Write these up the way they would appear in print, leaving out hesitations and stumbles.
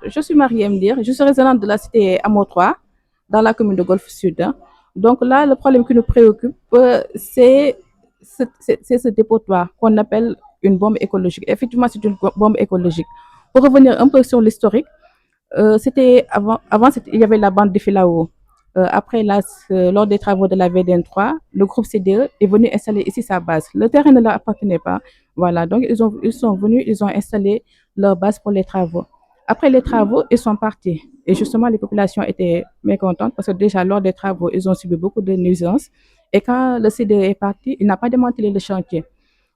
Je suis Mariam Dir, je suis résidente de la cité Amo 3, dans la commune de Golfe Sud. Donc là, le problème qui nous préoccupe, c'est ce dépotoir qu'on appelle une bombe écologique. Effectivement, c'est une bombe écologique. Pour revenir un peu sur l'historique, c'était il y avait la bande de Filao. Après, là, lors des travaux de la VDN3, le groupe CDE est venu installer ici sa base. Le terrain ne leur appartenait pas. Voilà, donc ils sont venus, ils ont installé leur base pour les travaux. Après les travaux, ils sont partis. Et justement, les populations étaient mécontentes parce que déjà, lors des travaux, ils ont subi beaucoup de nuisances. Et quand le CDE est parti, il n'a pas démantelé le chantier.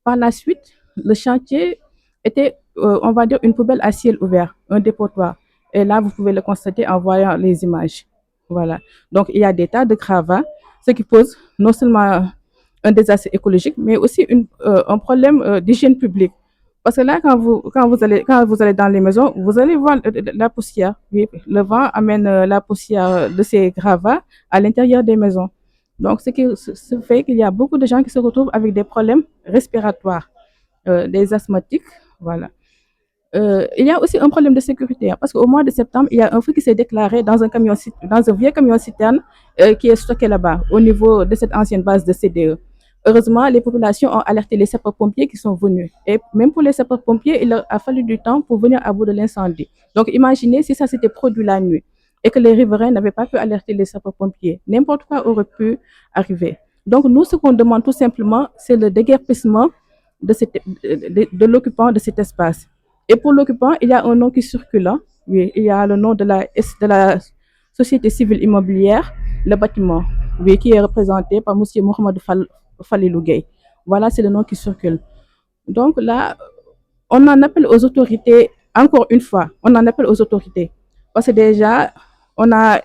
Par la suite, le chantier était, on va dire, une poubelle à ciel ouvert, un dépotoir. Et là, vous pouvez le constater en voyant les images. Voilà. Donc, il y a des tas de gravats, ce qui pose non seulement un désastre écologique, mais aussi un problème d'hygiène publique. Parce que là, quand vous allez dans les maisons, vous allez voir la poussière. Oui, le vent amène la poussière de ces gravats à l'intérieur des maisons. Donc, ce fait qu'il y a beaucoup de gens qui se retrouvent avec des problèmes respiratoires, des asthmatiques. Voilà. Il y a aussi un problème de sécurité, parce qu'au mois de septembre, il y a un feu qui s'est déclaré dans un vieux camion citerne qui est stocké là-bas, au niveau de cette ancienne base de CDE. Heureusement, les populations ont alerté les sapeurs-pompiers qui sont venus. Et même pour les sapeurs-pompiers, il leur a fallu du temps pour venir à bout de l'incendie. Donc, imaginez si ça s'était produit la nuit et que les riverains n'avaient pas pu alerter les sapeurs-pompiers. N'importe quoi aurait pu arriver. Donc, nous, ce qu'on demande tout simplement, c'est le déguerpissement de l'occupant de cet espace. Et pour l'occupant, il y a un nom qui circule. Hein. Oui, il y a le nom de la société civile immobilière, le bâtiment, oui, qui est représenté par M. Mohamed Falilou Gueye. Voilà, c'est le nom qui circule. Donc là, on en appelle aux autorités, encore une fois, on en appelle aux autorités. Parce que déjà, on a,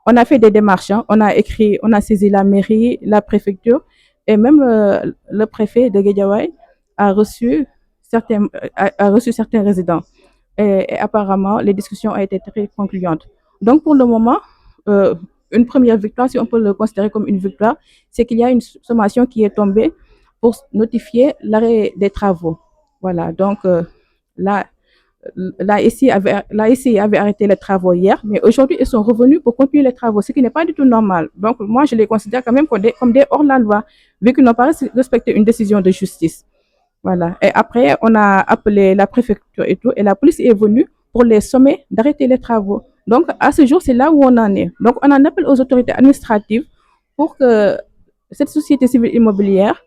on a fait des démarches, hein. On a écrit, on a saisi la mairie, la préfecture, et même le préfet de Guédiawaye a reçu certains résidents. Et apparemment, les discussions ont été très concluantes. Donc, pour le moment, une première victoire, si on peut le considérer comme une victoire, c'est qu'il y a une sommation qui est tombée pour notifier l'arrêt des travaux. Voilà, donc là, ici avait arrêté les travaux hier, mais aujourd'hui, ils sont revenus pour continuer les travaux, ce qui n'est pas du tout normal. Donc, moi, je les considère quand même comme des hors-la-loi, vu qu'ils n'ont pas respecté une décision de justice. Voilà. Et après, on a appelé la préfecture et tout, et la police est venue pour les sommer d'arrêter les travaux. Donc, à ce jour, c'est là où on en est. Donc, on en appelle aux autorités administratives pour que cette société civile immobilière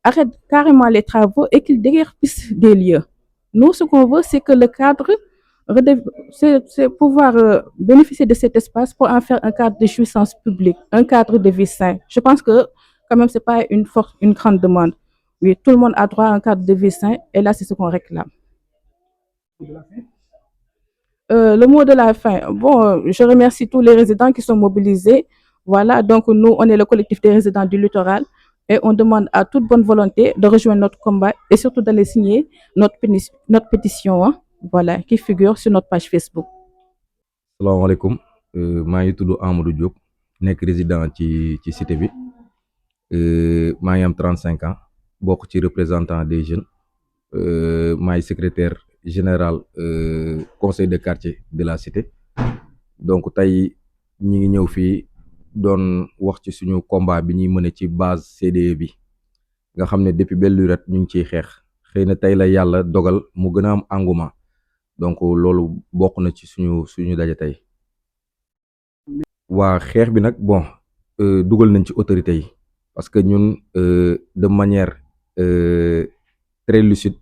arrête carrément les travaux et qu'ils déguerpissent des lieux. Nous, ce qu'on veut, c'est que le cadre, c'est pouvoir bénéficier de cet espace pour en faire un cadre de jouissance publique, un cadre de vie sain. Je pense que, quand même, ce n'est pas une grande demande. Oui, tout le monde a droit à un cadre de vie sain et là, c'est ce qu'on réclame. Le mot de la fin. Bon, je remercie tous les résidents qui sont mobilisés. Voilà, donc nous, on est le collectif des résidents du littoral et on demande à toute bonne volonté de rejoindre notre combat et surtout d'aller signer notre pétition, hein, voilà, qui figure sur notre page Facebook. Salaamaaleykum, maa ngi tudd Amadou Diop nekk résident ci cité bi, maa ngi am 35 ans bokk ci représentant des jeunes, maay secrétaire général conseil de quartier de la cité. Donc tey ñi ngi ñëw fii doon wax ci suñu combat bi ñuy mëne ci base CDE bi nga xam ne depuis belle lurette ñu ngi ciy xeex, xëy na tey la yàlla dogal mu gën a am engouement, donc loolu bokk na ci suñu daje tey. waa xeex bi nag bon dugal nañ ci autorités yi parce que ñun de manière très lucide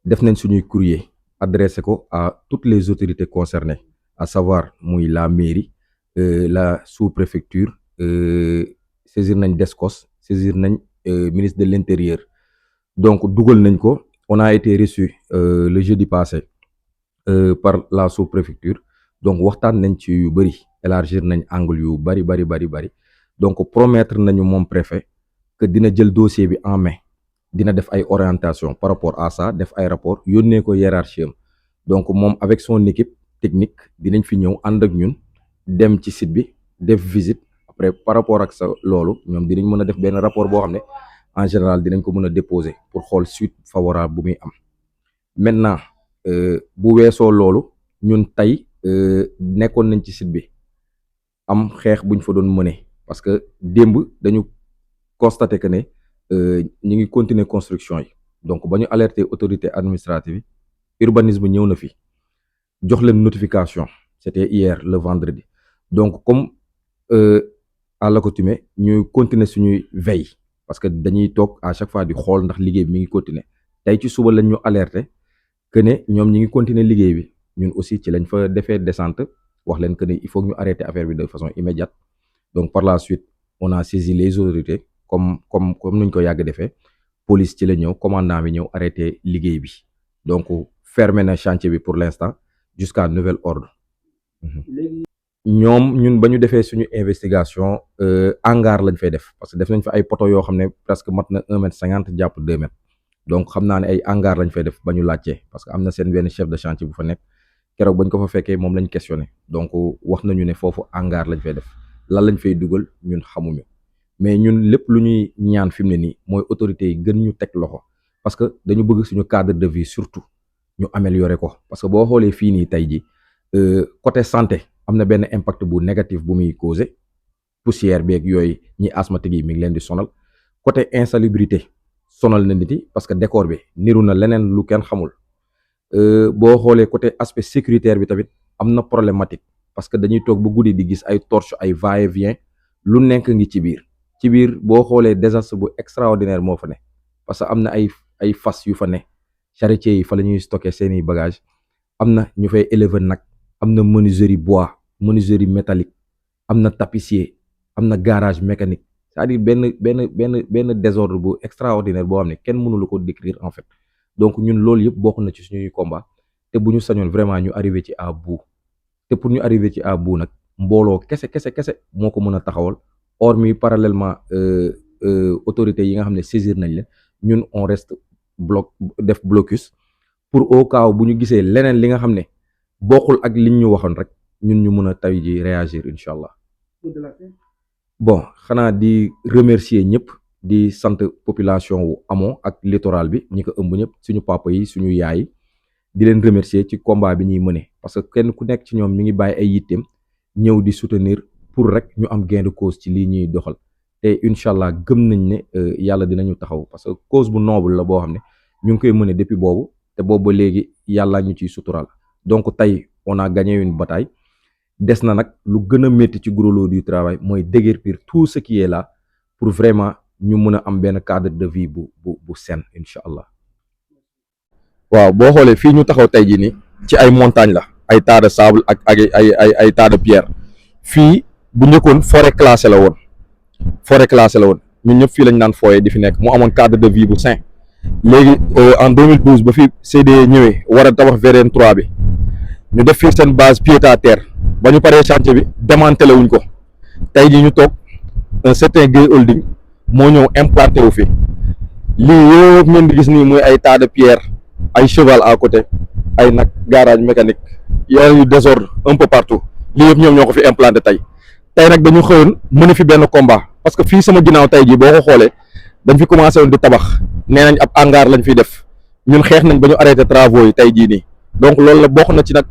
def nañ suñuy courrier adressé ko à toutes les autorités concernées, à savoir muy la mairie, la sous-préfecture, saisir nañ DSCOS, saisir nañ ministre de l'intérieur. Donc dugal nañ ko, on a été reçu le jeudi passé par la sous-préfecture, donc waxtaan nañ ci yu bëri, élargir nañ angle yu bëri, donc promettre nañu moom préfet que dina jël dossier bi en main, dina def ay orientation par rapport à ça, def ay rapport yónnee ko hiérarchie am. Donc moom avec son équipe technique dinañ fi ñëw ànd ak ñun dem ci site bi def visite, après par rapport ak sa loolu ñoom dinañ mën a def benn rapport boo xam ne en général dinañ ko mën a déposer pour xool suite favorable bu muy am. Maintenant bu weesoo loolu ñun tey nekkoon nañ ci site bi am xeex buñ fa doon mëne parce que démb dañu constaté que ne ñu ngi continuer construction yi donc ba ñu alerter autorité administrative yi urbanisme ñëw na fi jox leen notification c'était hier le vendredi donc comme à l'accoutumée ñuy continuer suñuy veille parce que dañuy toog à chaque fois di xool ndax liggéey bi mi ngi continuer tey ci suba lañ ñu alerter que ne ñoom ñi ngi continuer liggéey bi ñun aussi ci lañ fa defee descente wax leen que ne il faut que ñu arrêter affaire bi de façon immédiate donc par la suite on a saisi les autorités comme nuñ ko yàgg defee police ci la ñëw commandant bi ñëw arrêter liggéey bi donc fermé na chantier bi pour l'instant jusqu'à nouvel ordre. ñoom ñun ba ñu defee suñu investigation hangar lañ fay def parce que def nañ fa ay poteaux yoo xam ne presque mat na 1,50 m jàpp 2 m donc xam naa ne ay hangar lañ fay def ba ñu laajtee parce que am na seen benn chef de chantier bu fa nekk keroog bañ ko fa fekkee moom lañ questionné donc wax nañu ne foofu hangar lañ fay def lan lañ fay dugal ñun xamuñu mais ñun lépp lu ñuy ñaan fi mu ne nii mooy autorités yi gën ñu teg loxo parce que dañu bëgg suñu cadre de vie surtout ñu améliorer ko parce que boo xoolee fii nii tey ji côté santé am na benn impact bu négatif bu muy causé poussière beeg yooyu ñi asthmatique yi mi ngi leen di sonal côté insalubrité sonal na nit yi parce que décor bi niru na leneen lu kenn xamul boo xoolee côté aspect sécuritaire bi tamit am na problématique parce que dañuy toog ba guddi di gis ay torche ay va-et-vient lu nekk ngi ci biir boo xoolee désastre bu extraordinaire moo fa ne parce que am na ay fas yu fa ne charretiers yi fa la ñuy stocker seeni bagages am na ñu fay élever nag am na menuiserie bois menuiserie métallique am na tapissier am na garage mécanique c'est-à-dire benn désordre bu extraordinaire boo xam ne kenn mënu la ko décrire en fait donc ñun loolu yëpp bokk na ci suñuy combat te bu ñu sañoon vraiment ñu arrivé ci à bout te pour ñu arrivé ci à bout nag mbooloo kese moo ko mën a taxawal hormis parallèlement autorités yi nga xam ne saisir nañ leen ñun on reste def blocus pour au cas bu ñu gisee leneen li nga xam ne bokkul ak liñ ñu waxoon rek ñun ñu mën a tay ji réagir incha allah. Bon xanaa di remercier ñëpp di sant population wu Hamo ak littoral bi ñi ko ëmb ñëpp suñu papa yi suñu yaay yi di leen remercier ci combat bi ñuy mëne parce que kenn ku nekk ci ñoom mi ngi bàyyi ay yitteem ñëw di soutenir pour rek ñu am gain de cause ci lii ñuy doxal te incha allah gëm nañ ne yàlla dinañu taxaw parce que cause bu noble la boo xam ne ñu ngi koy mëne depuis boobu te boobu ba léegi yàlla ñu ciy suturaal donc tey on a gagné une bataille. Des na nag lu gën a métti ci gros lot du travail mooy déguerpir tout ce qui est là pour vraiment ñu mën a am benn cadre de vie bu sain incha allah. waaw boo xoolee fii ñu taxaw tey jii nii ci ay montagne la ay tas de sable ak ay tas de pierre fii bu njëkkoon forêt classée la woon ñun ñëpp fii lañ naan fooyee di fi nekk mu amoon cadre de vie bu sain léegi en 2012 ba fi CDE ñëwee war a tabax VDN 3 bi ñu def fii seen base pied à terre. ba ñu paree chantier bi démantelé wuñ ko tey jii ñu toog un certain Gueye Holding moo ñëw implanté wu fi lii yëpp ngeen di gis nii muy ay tas de pierre ay cheval à côté ay nag garage mécanique yu désordre un peu partout lii yëpp ñoom ñoo ko fi implanté tey nag dañu xëyoon mën fi benn combat parce que fii sama ginnaaw tey jii boo ko xoolee dañ fi commencé woon di tabax nee nañ ab hangar lañ fiy def ñun xeex nañ ba ñu arrêté travaux yi tey jii nii donc loolu la bokk na ci nag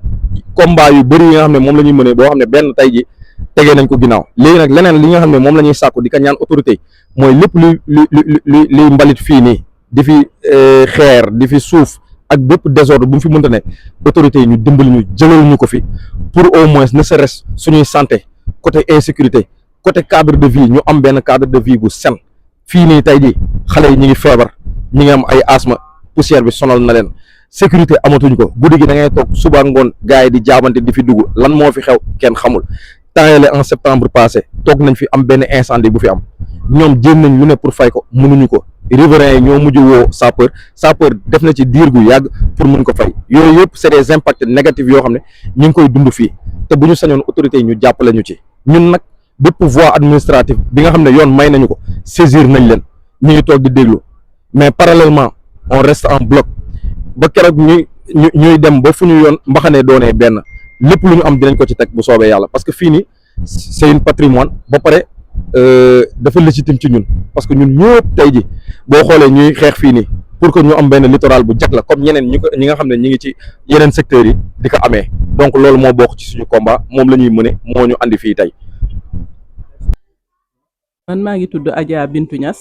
combat yu bëri yi nga xam ne moom la ñuy mënee boo xam ne benn tey ji tegee nañ ko ginnaaw léegi nag leneen li nga xam ne moom la ñuy sàkku di ko ñaan autorité yi mooy lépp luy mbalit fii nii di fi xeer di fi suuf ak bépp désordre bu mu fi mënta ne autorités yi ñu dimbali ñu jëlal ñu ko fi pour au moins ne serait-ce suñuy santé côté insécurité côté cadre de vie ñu am benn cadre de vie bu sain fii nii tey ji xale yi ñu ngi feebar ñi ngi am ay asthme poussière bi sonal na leen sécurité amatuñ ko guddi gi da ngay toog suba ngoon gars yi di jaabante di fi dugg lan moo fi xew kenn xamul temps en septembre passé toog nañ fi am benn incendie bu fi am ñoom jéem nañ lu ne pour fay ko mënuñu ko riverains yi ñoo mujj woo sapeur def na ci diir gu yàgg pour mën ko fay yooyu yëpp c'est des impacts négatifs yoo xam ne ñu ngi koy dund fii te bu ñu sañoon autorités yi ñu jàppale ñu ci ñun nag bépp voie administrative bi nga xam ne yoon may nañu ko saisir nañ leen ñu ngi toog di déglu mais parallèlement on reste en bloc ba keroog ñuy dem ba fu ñu yoon mbaxane doonee benn lépp lu ñu am dinañ ko ci teg bu soobee yàlla parce que fii nii c'est une patrimoine ba pare dafa légitime ci ñun parce que ñun ñëpp tey ji boo xoolee ñuy xeex fii nii pour que ñu am benn littoral bu jag la comme ñeneen ñi nga xam ne ñi ngi ci yeneen secteurs yi di ko amee donc loolu moo bokk ci suñu combat moom la ñuy mëne moo ñu andi fii tey. man maa ngi tudd Adja Bintou Niass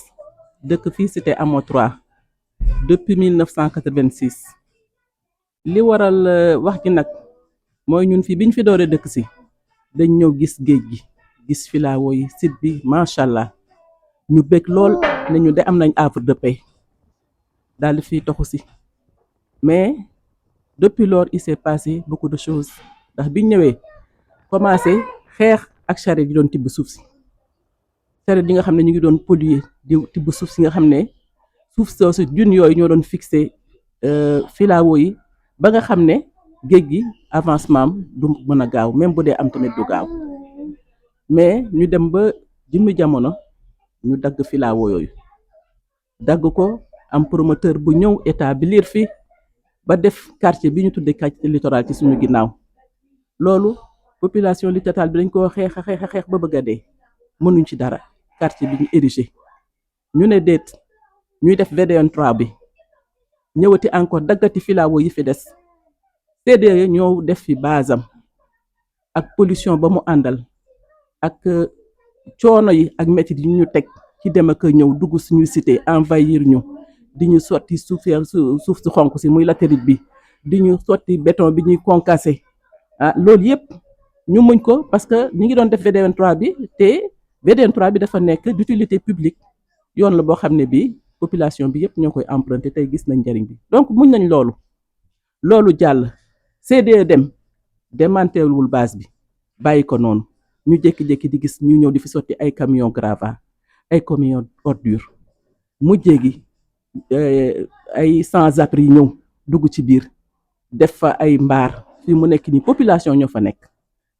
dëkk fii cité Hamo 3 depuis 1986 li waral wax ji nag mooy ñun fii biñ fi doore dëkk si dañ ñëw gis géej gi gis filao yi site bi macha allah ñu bëgg lool ne ñu de am nañ havre de paix daal di fiy toxu si mais depuis lors il s'est passé beaucoup de choses ndax biñ ñëwee commencé xeex ak charrette yi doon tibb suuf si charrette yi nga xam ne ñu ngi doon polluer di tibb suuf si nga xam ne suuf soosu dune yooyu ñoo doon fixé filao yi ba nga xam ne géej gi avancement am du mën a gaaw même bu dee am tamit du gaaw mais ñu dem ba jëmmi jamono ñu dagg filao yooyu dagg ko am promoteur bu ñëw établir fi ba def quartier bi ñu tuddee quartier littoral ci suñu ginnaaw loolu population littorale bi dañ koo xeex ba bëgg a dee mënuñ ci dara quartier bi ñu érigé ñu ne déet ñuy def VDN 3 bi ñëwati encore daggati filao yi fi des CDE ñoo def fi basam ak pollution ba mu àndal ak coono yi ak métti yi ñu teg ci dem ak ñëw dugg suñu cité envahir ñu di ñu sotti suuf su xonk si muy latérite bi di ñu sotti béton bi ñuy concassé loolu yëpp ñu muñ ko parce que ñu ngi doon def VDN 3 bi te VDN 3 bi dafa nekk d'utilité publique yoon la boo xam ne bii population bi yëpp ñoo koy emprunté tey gis nañ njëriñ bi donc muñ nañ loolu jàll CDE dem démantelwul base bi bàyyi ko noonu ñu jékki-jékki di gis ñu ñëw di fi sotti ay camion gravat ay camion ordure mujjee gi ay sans-abri yi ñëw dugg ci biir def fa ay mbaar fi mu nekk nii population ñoo fa nekk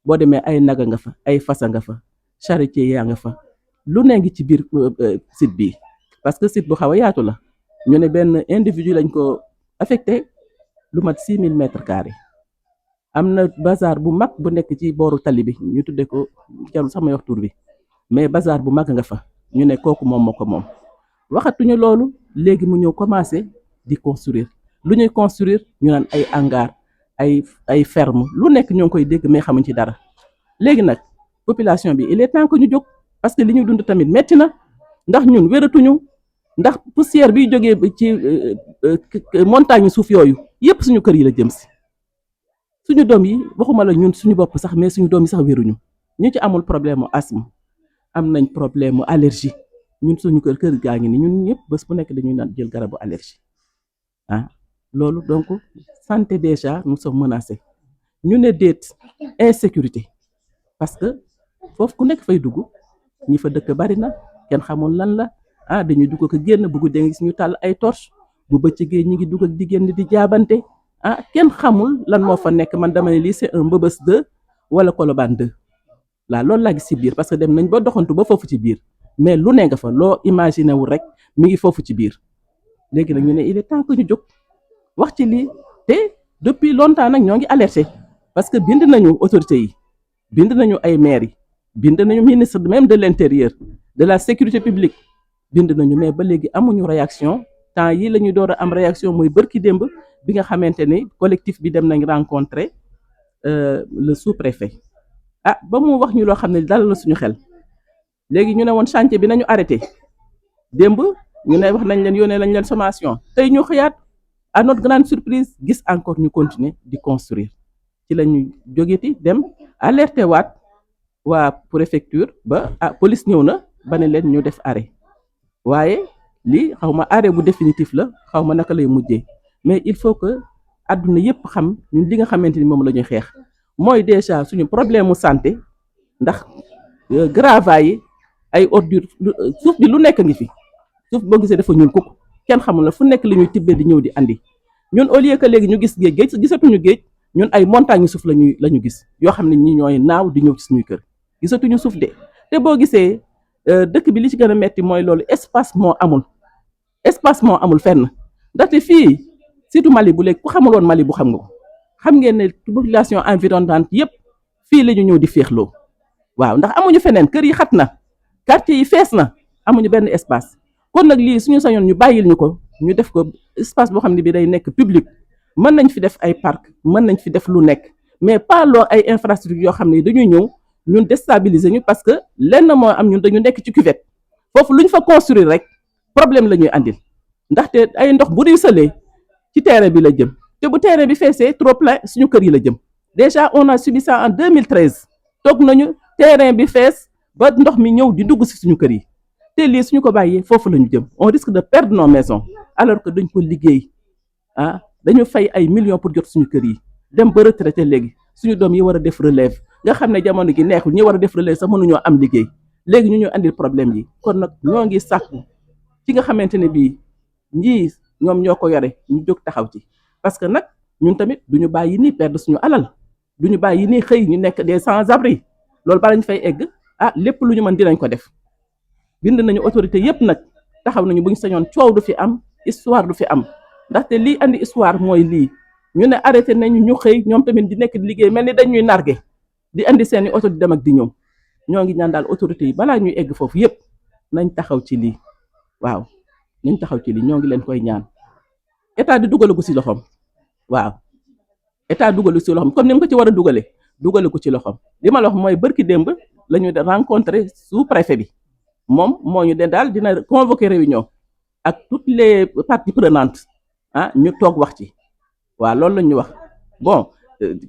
boo demee ay naga nga fa ay fasa nga fa charretier yaa nga fa lu ne ngi ci biir site bi parce que site bu xaw a yaatu la ñu ne benn individu lañ ko affecté lu mat 6000 mètres carrés am na bazar bu mag bu nekk ci booru tali bi ñu tuddee ko jarul sax may wax tur bi mais bazar bu mag nga fa ñu ne kooku moom moo ko moom waxatuñu loolu léegi mu ñëw commencé di construire lu ñuy construire ñu naan ay hangar ay ferme lu nekk ñoo ngi koy dégg mais xamuñ ci dara léegi nag population bi il est temps que ñu jóg parce que li ñu dund tamit metti na ndax ñun wératuñu ndax poussière biy jógee ci montagne suuf yooyu yépp suñu kër yi la jëm si suñu doom yi waxuma la ñun suñu bopp sax mais suñu doom yi sax wéruñu ñu ci amul problème mu asthme am nañ problème mu allergie ñun suñu kër gaa ngi ni ñun ñëpp bés bu nekk dañuy naan jël garabu allergie loolu donc santé déjà nous sommes menacés ñu ne déet insécurité parce que foofu ku nekk fay dugg ñi fa dëkk bari na kenn xamul lan la dañuy dugg ko génn bu guddee nga gis ñu tàll ay torche bu bëccëgee ñi ngi dugg ak di génn di jaabante kenn xamul lan moo fa nekk man dama ne lii c'est un Mbëbës 2 wala Colobane 2 laa loolu laa gis ci biir parce que dem nañ ba doxantu ba foofu ci biir mais lu ne nga fa loo imaginer wu rek mi ngi foofu ci biir léegi nag ñu ne il est temps que ñu jóg wax ci lii te depuis longtemps nag ñoo ngi alerté parce que bind nañu autorités yi bind nañu ay maires yi bind nañu ministre même de l'intérieur de la sécurité publique bind nañu mais ba léegi amuñu réaction temps yi la ñuy door a am réaction mooy bërki démb bi nga xamante ni collectif bi dem nañ rencontrer le sous-préfet ba mu wax ñu loo xam ne dal na suñu xel léegi ñu ne woon chantier bi nañu arrêté démb ñu ne wax nañ leen yónnee lañ leen sommation tey ñu xëyaat à notre grande surprise gis encore ñu continuer di construire ci la ñu jógeti dem alerté waat waa préfecture ba police ñëw na ba ne leen ñu def arrêt waaye lii xaw ma arrêt bu définitif la xaw ma naka lay mujjee mais il faut que àdduna yépp xam ñun li nga xamante ni moom la ñuy xeex mooy déjà suñu problème mu santé ndax gravats yi ay ordures suuf bi lu nekk ngi fi suuf boo gisee dafa ñuul kukk kenn xamul la fu nekk li ñuy tibbee di ñëw di andi ñun au lieu que léegi ñu gis géej gisatuñu géej ñun ay montagnes suuf la ñu gis yoo xam ne ñi ñooy naaw di ñëw ci suñuy kër gisatuñu suuf de te boo gisee dëkk bi li ci gën a metti mooy loolu espace moo amul fenn ndaxte fii surtout Mali bu léegi ku xamul woon Mali bu xam nga ko xam ngeen ne population environnante yépp fii la ñu ñëw di féexloo waaw ndax amuñu feneen kër yi xat na quartier yi fees na amuñu benn espace kon nag lii suñu sañoon ñu bàyyil ñu ko ñu def ko espace boo xam ne bi day nekk public mën nañ fi def ay parc mën nañ fi def lu nekk mais pas loo ay infrastructure yoo xam ne dañuy ñëw ñun déstabiliser ñu parce que lenn moo am ñun dañu nekk ci cuvette foofu lu ñu fa construire rek problème la ñuy andil ndaxte ay ndox bu ruisselee ci terrain bi la jëm te bu terrain bi feesee trop plein suñu kër yi la jëm déjà on a subi ça en 2013 toog nañu terrain bi fees ba ndox mi ñëw di dugg si suñu kër yi te lii suñu ko bàyyee foofu la ñu jëm on risque de perdre nos maisons alors que dañ ko liggéey dañu fay ay millions pour jot suñu kër yi dem ba retraité léegi suñu doom yi war a def relève nga xam ne jamono gi neexul ñi war a def relève sax mënuñoo am liggéey léegi ñu andil problème yi kon nag ñoo ngi sàkku ci nga xamante ne bii ñii ñoom ñoo ko yore ñu jóg taxaw ci parce que nag ñun tamit duñu bàyyi nii perdre suñu alal duñu bàyyi nii xëy ñu nekk des sans-abri loolu bala ñu fay egg lépp lu ñu mën dinañ ko def bind nañu autorité yépp nag taxaw nañu bu ñu sañoon coow du fi am histoire du fi am ndaxte lii andi histoire mooy lii ñu ne arrêté nañu ñu xëy ñoom tamit di nekk di liggéey mel ni dañuy narge di andi seeni oto di dem ak di ñëw ñoo ngi ñaan daal autorité yi balaa ñuy egg foofu yépp nañ taxaw ci lii waaw nañ taxaw ci lii ñoo ngi leen koy ñaan état di dugalu ko ci loxoom waaw état dugalu ci loxoom comme ni mu ko ci war a dugalu ko ci loxoom li ma la wax mooy bërki démb la ñu rencontré sous préfet bi moom moo ñu de daal dina convoquer réunion ak toutes les parties prenantes ñu toog wax ci waaw loolu la ñu wax bon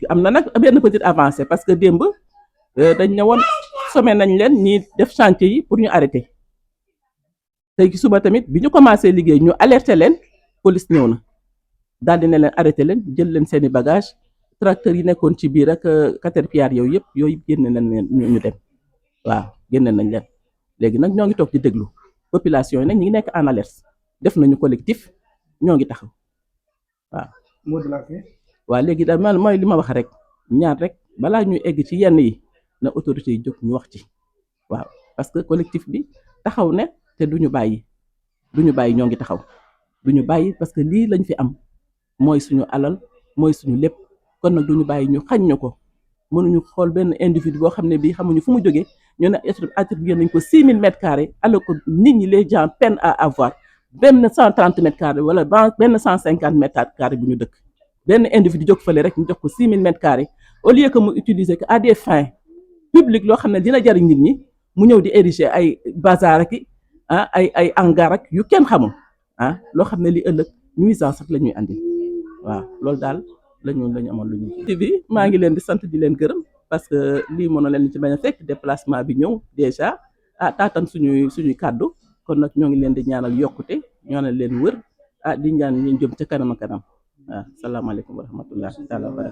am na nag benn petite avancée parce que démb dañ ne woon sommé nañ leen ñi def chantier yi pour ñu arrêter tey ci suba tamit bi ñu commencé liggéey ñu alerter leen police ñëw na daal di ne leen arrêter leen jël leen seeni bagage tracteurs yi nekkoon ci biir ak caterpillar yooyu yëpp génne nañ leen ñu dem waaw génne nañ leen léegi nag ñoo ngi toog di déglu population yi nag ñi ngi nekk en alerte def nañu collectif ñoo ngi taxaw waaw. mot de la fin. waaw léegi daal man mooy li ma wax rek ñaar rek balaa ñuy egg ci yenn yi na autorités yi jóg ñu wax ci waaw parce que collectif bi taxaw ne te duñu bàyyi ñoo ngi taxaw duñu bàyyi parce que lii lañ fi am mooy suñu alal mooy suñu lépp kon nag duñu bàyyi ñu xañ ñu ko mënuñu xool benn individu boo xam ne bii xamuñu fu mu jógee ñu ne attribué nañ ko 6000 mètres carrés alors que nit ñi les gens peinent à avoir benn 130 mètres carrés wala benn 150 mètres carrés bu ñu dëkk benn individu jóg fële rek ñu jox ko 6000 mètres carrés au lieu que mu utiliser que à des fins publiques loo xam ne dina jariñ nit ñi mu ñëw di ériger ay bazar ak ay hangar ak yu kenn xamul loo xam ne li ëllëg nuisance sax la ñuy andi waaw loolu daal lañu amoon lu ñu bi maa ngi leen di sant di leen gërëm parce que lii mën na leen ci bañ a fekk déplacement bi ñëw déjà taatan suñuy kàddu kon nag ñoo ngi leen di ñaanal yokkute ñaanal leen wër di ñaan ñu jëm ca kanam a kanam waaw salaamaaleykum wa rahmatullah taala wa barakatu